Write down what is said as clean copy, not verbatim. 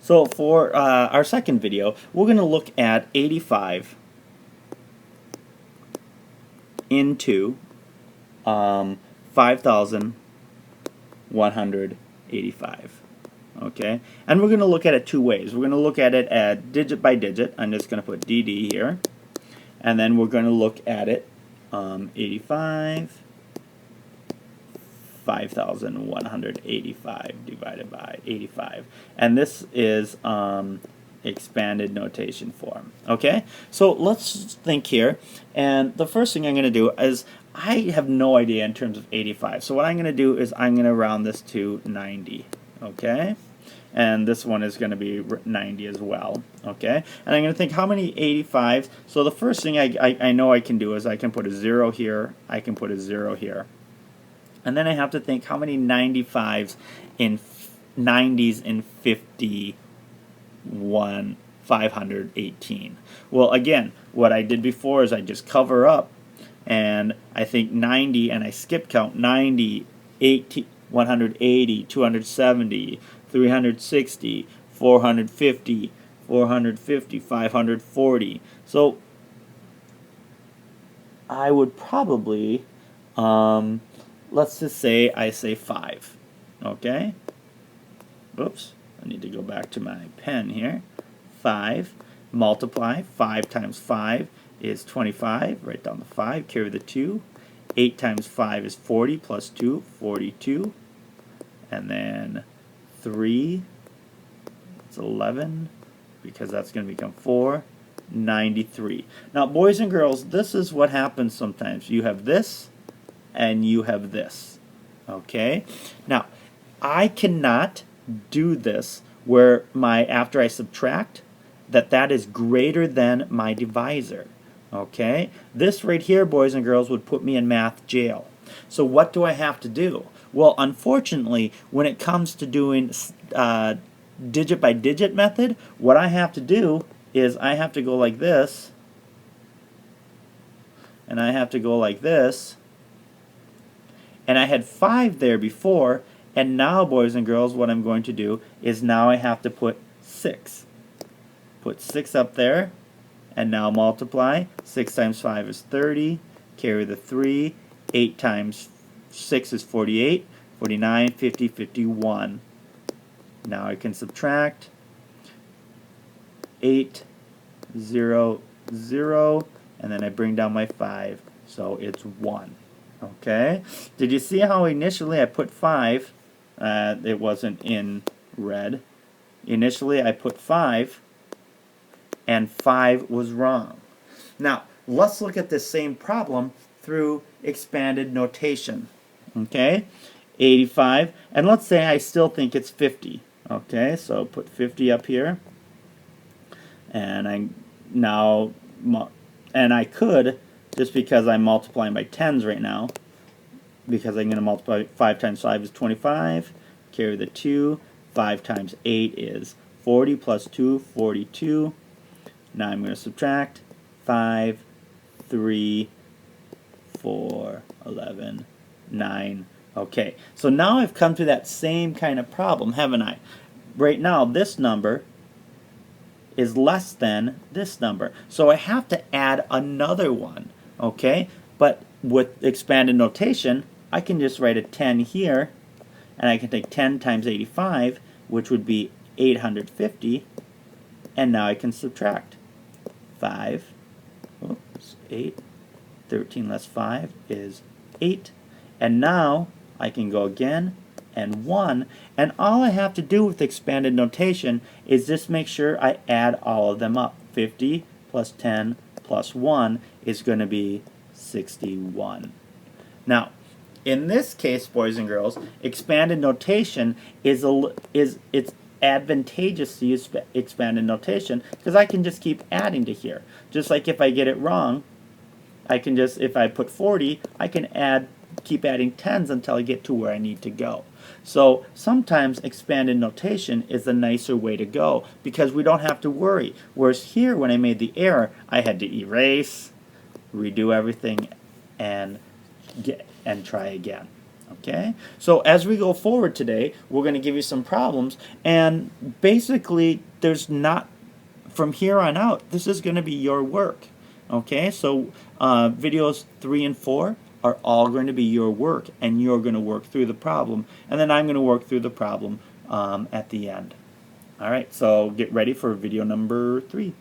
So for our second video, we're going to look at 85 into 5,185. Okay, and we're going to look at it two ways. We're going to look at it at digit by digit. I'm just going to put DD here, and then we're going to look at it 85, 5,185 divided by 85, and this is expanded notation form. Okay, so let's think here, and the first thing I'm going to do is I have no idea in terms of 85, so what I'm going to do is I'm going to round this to 90. Okay, and this one is going to be 90 as well. Okay, and I'm going to think how many 85s. So the first thing I know I can do is I can put a 0 here, I can put a 0 here, and then I have to think how many 95s in 90s in 518. Well, again, what I did before is I just cover up, and I think 90, and I skip count 90, 80, 180, 270, 360, 450, 450, 540. So I would probably, let's just say I say 5. Okay? Oops, I need to go back to my pen here. 5, multiply, 5 times 5 is 25, write down the 5, carry the 2. 8 times 5 is 40, plus 2, 42. And then 3, it's 11, because that's going to become 4, 93. Now, boys and girls, this is what happens sometimes. You have this, and you have this. Okay? Now, I cannot do this where after I subtract, that is greater than my divisor. Okay? This right here, boys and girls, would put me in math jail. So what do I have to do? Well, unfortunately, when it comes to doing digit by digit method, what I have to do is I have to go like this, and I have to go like this, and I had 5 there before, and now, boys and girls, what I'm going to do is now I have to put 6. Put 6 up there, and now multiply. 6 times 5 is 30, carry the 3, 8 times 6 is 48, 49, 50, 51. Now I can subtract. 8, 0, 0, and then I bring down my 5, so it's 1. Okay? Did you see how initially I put 5? It wasn't in red. Initially I put 5, and 5 was wrong. Now, let's look at this same problem through expanded notation. Okay? 85, and let's say I still think it's 50. Okay, so put 50 up here, and I could, just because I'm multiplying by tens right now, because I'm going to multiply 5 times 5 is 25, carry the 2, 5 times 8 is 40, plus 2, 42. Now I'm going to subtract 5, 3, 4, 11, 9. Okay, so now I've come to that same kind of problem, haven't I? Right now, this number is less than this number. So I have to add another one, okay? But with expanded notation, I can just write a 10 here, and I can take 10 times 85, which would be 850, and now I can subtract. 5, oops, 8, 13 less 5 is 8, and now I can go again, and 1, and all I have to do with expanded notation is just make sure I add all of them up. 50 plus 10 plus 1 is going to be 61. Now, in this case, boys and girls, expanded notation it's advantageous to use expanded notation because I can just keep adding to here. Just like if I get it wrong, I can just, if I put 40, I can keep adding tens until I get to where I need to go. So sometimes expanded notation is a nicer way to go because we don't have to worry. Whereas here, when I made the error, I had to erase, redo everything, and try again. Okay, so as we go forward today, we're going to give you some problems, and basically there's not, from here on out, this is going to be your work. Okay, so videos 3 and 4 are all going to be your work, and you're going to work through the problem, and then I'm going to work through the problem at the end. All right, so get ready for video number 3.